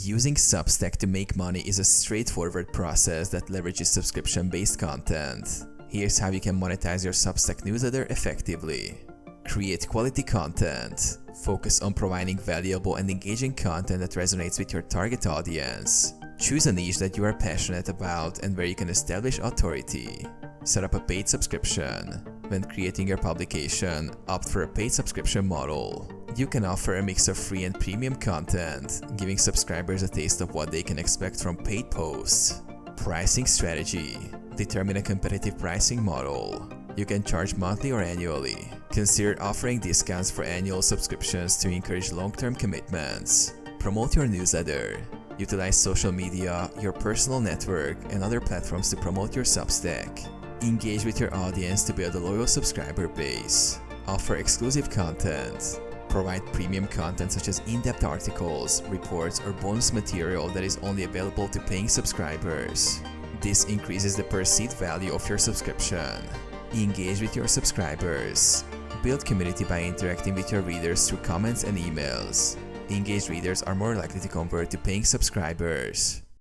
Using Substack to make money is a straightforward process that leverages subscription-based content. Here's how you can monetize your Substack newsletter effectively. Create quality content. Focus on providing valuable and engaging content that resonates with your target audience. Choose a niche that you are passionate about and where you can establish authority. Set up a paid subscription. When creating your publication, opt for a paid subscription model. You can offer a mix of free and premium content, giving subscribers a taste of what they can expect from paid posts. Pricing strategy. Determine a competitive pricing model. You can charge monthly or annually. Consider offering discounts for annual subscriptions to encourage long-term commitments. Promote your newsletter. Utilize social media, your personal network, and other platforms to promote your Substack. Engage with your audience to build a loyal subscriber base. Offer exclusive content. Provide premium content such as in-depth articles, reports, or bonus material that is only available to paying subscribers. This increases the perceived value of your subscription. Engage with your subscribers. Build community by interacting with your readers through comments and emails. Engaged readers are more likely to convert to paying subscribers.